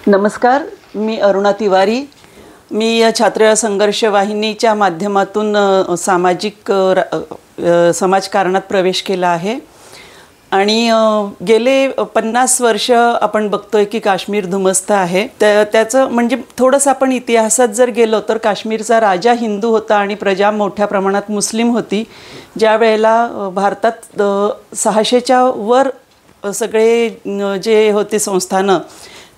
नमस्कार, मी अरुणा तिवारी. मी या छात्र संघर्ष वाहिनीच्या माध्यमातून समाजकारणात प्रवेश केला आहे आणि गेले 50 वर्ष आपण बघतोय की काश्मीर धुमस्त आहे. त्याचं म्हणजे थोडंसं आपण इतिहासात जर गेलो तर काश्मीरचा राजा हिंदू होता आणि प्रजा मोठ्या प्रमाणात मुस्लिम होती. ज्या वेळेला भारतात 600च्या वर सगळे जे होते संस्थानं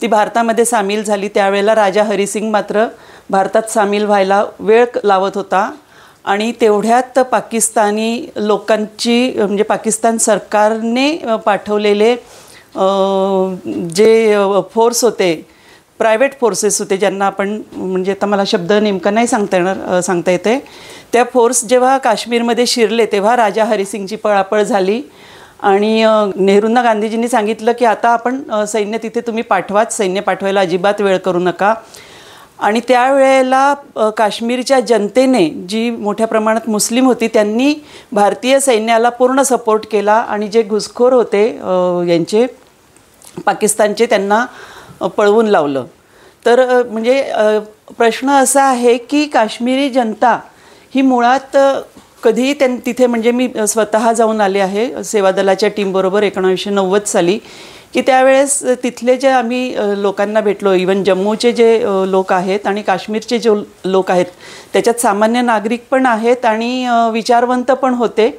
ती भारतामध्ये सामील झाली, त्यावेळेला राजा हरिसिंग मात्र भारतात सामील व्हायला वेळ लावत होता आणि तेवढ्यात पाकिस्तानी लोकांची म्हणजे पाकिस्तान सरकारने पाठवलेले जे फोर्स होते, प्रायव्हेट फोर्सेस होते, ज्यांना आपण म्हणजे आता मला शब्द नेमका नाही सांगता येते, त्या फोर्स जेव्हा काश्मीरमध्ये शिरले तेव्हा राजा हरिसिंगची पळापळ झाली आणि नेहरूंना गांधीजींनी सांगितलं की आता आपण सैन्य तिथे तुम्ही पाठवाच, सैन्य पाठवायला अजिबात वेळ करू नका. आणि त्यावेळेला काश्मीरच्या जनतेने, जी मोठ्या प्रमाणात मुस्लिम होती, त्यांनी भारतीय सैन्याला पूर्ण सपोर्ट केला आणि जे घुसखोर होते यांचे पाकिस्तानचे, त्यांना पळवून लावलं. तर म्हणजे प्रश्न असा आहे की काश्मीरी जनता ही मुळात कधीही तिथे म्हणजे मी स्वतः जाऊन आले आहे सेवादलाच्या टीमबरोबर 1990 साली, की त्यावेळेस तिथले जे आम्ही लोकांना भेटलो, इवन जम्मूचे जे लोक आहेत आणि काश्मीरचे जे लोक आहेत त्याच्यात सामान्य नागरिक पण आहेत आणि विचारवंत पण होते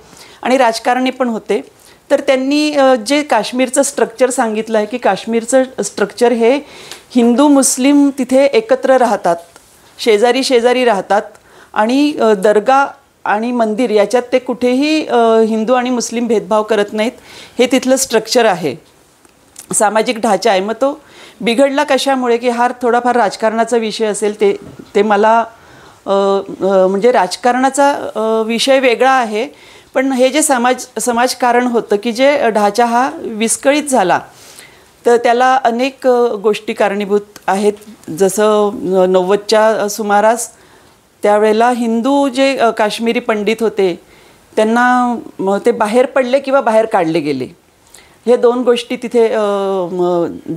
आणि राजकारणी पण होते. तर त्यांनी जे काश्मीरचं स्ट्रक्चर सांगितलं आहे की काश्मीरचं स्ट्रक्चर हे हिंदू मुस्लिम तिथे एकत्र राहतात, शेजारी शेजारी राहतात आणि दर्गा आणि मंदिर याच्यात ते कुठेही हिंदू आणि मुस्लिम भेदभाव करत नाहीत, हे तिथलं स्ट्रक्चर आहे, सामाजिक ढाचा आहे. मग तो बिघडला कशामुळे की हा थोडाफार राजकारणाचा विषय असेल, ते मला म्हणजे राजकारणाचा विषय वेगळा आहे, पण हे जे समाजकारण होतं की जे ढाचा हा विस्कळीत झाला, तर त्याला अनेक गोष्टी कारणीभूत आहेत. जसं 90च्या सुमारास त्यावेळेला हिंदू जे काश्मीरी पंडित होते त्यांना ते बाहेर पडले किंवा बाहेर काढले गेले. हे दोन गोष्टी तिथे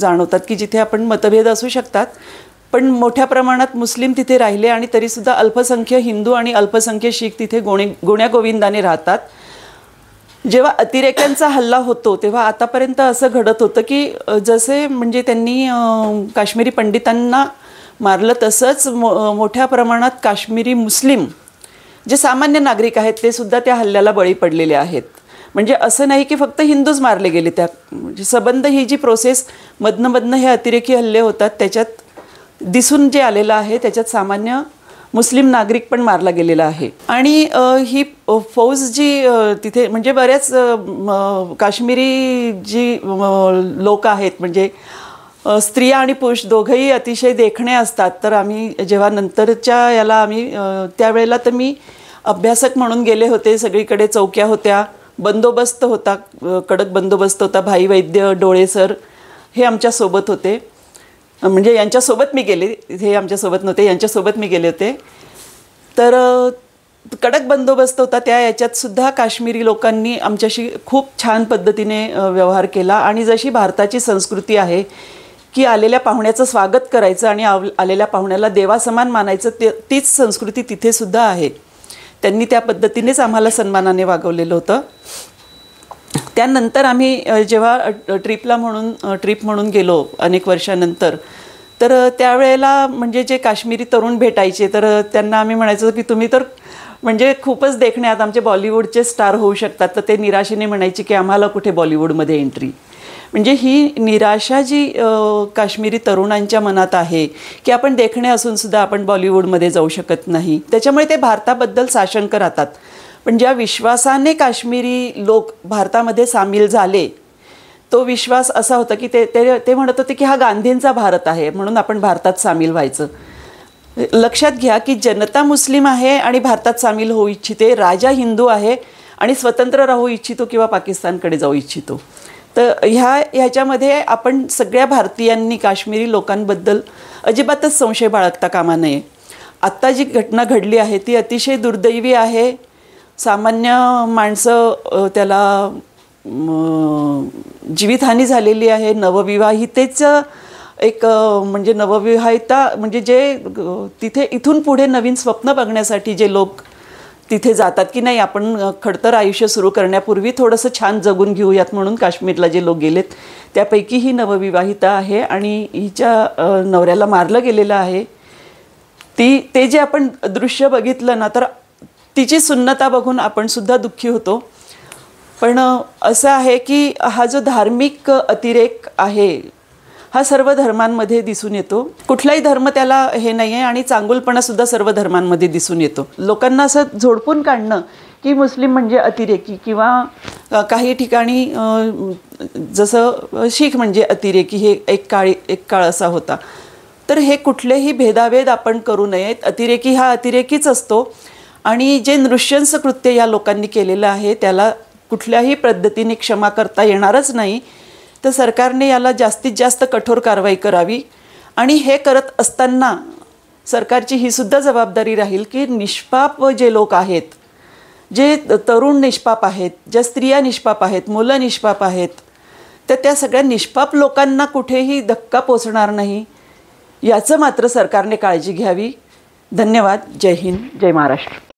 जाणवतात की जिथे आपण मतभेद असू शकतात, पण मोठ्या प्रमाणात मुस्लिम तिथे राहिले आणि तरीसुद्धा अल्पसंख्य हिंदू आणि अल्पसंख्य शीख तिथे गुण्यागोविंदाने राहतात. जेव्हा अतिरेक्यांचा हल्ला होतो तेव्हा आतापर्यंत असं घडत होतं की जसे म्हणजे त्यांनी काश्मीरी पंडितांना मारलं, तसंच मोठ्या प्रमाणात काश्मीरी मुस्लिम जे सामान्य नागरिक आहेत ते सुद्धा त्या हल्ल्याला बळी पडलेले आहेत. म्हणजे असं नाही की फक्त हिंदूच मारले गेले, त्या म्हणजे सबंध ही जी प्रोसेस मधनं हे अतिरेकी हल्ले होतात त्याच्यात दिसून जे आलेलं आहे त्याच्यात सामान्य मुस्लिम नागरिक पण मारला गेलेला आहे. आणि ही फौज जी तिथे म्हणजे बऱ्याच काश्मीरी जी लोक आहेत म्हणजे स्त्रिया आणि पुरुष दोघंही अतिशय देखणे असतात. तर आम्ही जेव्हा नंतरच्या याला आम्ही त्यावेळेला तर मी अभ्यासक म्हणून गेले होते, सगळीकडे चौक्या होत्या, बंदोबस्त होता, कडक बंदोबस्त होता. भाई वैद्य डोळे सर हे आमच्यासोबत होते, म्हणजे यांच्यासोबत मी गेले, हे आमच्यासोबत नव्हते, यांच्यासोबत मी गेले होते. तर कडक बंदोबस्त होता. त्या याच्यातसुद्धा काश्मीरी लोकांनी आमच्याशी खूप छान पद्धतीने व्यवहार केला आणि जशी भारताची संस्कृती आहे की आलेल्या पाहुण्याचं स्वागत करायचं आणि आलेल्या पाहुण्याला देवासमान मानायचं, तीच संस्कृती तिथेसुद्धा आहे. त्यांनी त्या पद्धतीनेच आम्हाला सन्मानाने वागवलेलं होतं. त्यानंतर आम्ही जेव्हा ट्रिप म्हणून गेलो अनेक वर्षानंतर, तर त्यावेळेला म्हणजे जे काश्मीरी तरुण भेटायचे तर त्यांना आम्ही म्हणायचो की तुम्ही तर म्हणजे खूपच देखणे आहात, आमचे बॉलिवूडचे स्टार होऊ शकतात. तर ते निराशेने म्हणायचे की आम्हाला कुठे बॉलिवूडमध्ये एंट्री. म्हणजे ही निराशा जी काश्मीरी तरुणांच्या मनात आहे की आपण देखणे असूनसुद्धा आपण बॉलिवूडमध्ये जाऊ शकत नाही, त्याच्यामुळे ते भारताबद्दल साशंक राहतात. पण ज्या विश्वासाने काश्मीरी लोक भारतामध्ये सामील झाले तो विश्वास असा होता की ते म्हणत होते की हा गांधींचा भारत आहे म्हणून आपण भारतात सामील व्हायचं. लक्षात घ्या की जनता मुस्लिम आहे आणि भारतात सामील होऊ इच्छिते, राजा हिंदू आहे आणि स्वतंत्र राहू इच्छितो किंवा पाकिस्तानकडे जाऊ इच्छितो. तर ह्याच्यामध्ये आपण सगळ्या भारतीयांनी काश्मीरी लोकांबद्दल अजिबातच संशय बाळगता कामा नये. आत्ता जी घटना घडली आहे ती अतिशय दुर्दैवी आहे. सामान्य माणसं त्याला जीवितहानी झालेली आहे, नवविवाहितेचं एक म्हणजे नवविवाहिता म्हणजे जे तिथे इथून पुढे नवीन स्वप्न बघण्यासाठी जे लोक तिथे जातात की नाही आपण खडतर आयुष्य सुरू करण्यापूर्वी थोडंसं छान जगून घेऊयात म्हणून काश्मीरला जे लोक गेलेत त्यापैकी ही नवविवाहिता आहे आणि हिच्या नवऱ्याला मारलं गेलेलं आहे. ते जे आपण दृश्य बघितलं ना तर तिची सुन्नता बघून आपण सुद्धा दुःखी होतो. पण असं आहे की हा जो धार्मिक अतिरेक आहे हा सर्व धर्मांमध्ये दिसून येतो. कुठलाही धर्म त्याला हे नाही आहे आणि चांगुलपणासुद्धा सर्व धर्मांमध्ये दिसून येतो. लोकांना असं झोडपून काढणं की मुस्लिम म्हणजे अतिरेकी किंवा काही ठिकाणी जसं शीख म्हणजे अतिरेकी हे एक काळ असा होता. तर हे कुठलेही भेदाभेद आपण करू नयेत. अतिरेकी हा अतिरेकीच असतो आणि जे नृशंस कृत्य या लोकांनी केलेलं आहे त्याला कुठल्याही पद्धतीने क्षमा करता येणारच नाही. तर सरकारने याला जास्तीत जास्त कठोर कारवाई करावी आणि हे करत असताना सरकारची ही सुद्धा जबाबदारी राहील की निष्पाप जे लोक आहेत, जे तरुण निष्पाप आहेत, ज्या स्त्रिया निष्पाप आहेत, मुलं निष्पाप आहेत, तर त्या सगळ्या निष्पाप लोकांना कुठेही धक्का पोचणार नाही याचं मात्र सरकारने काळजी घ्यावी. धन्यवाद. जय हिंद, जय महाराष्ट्र.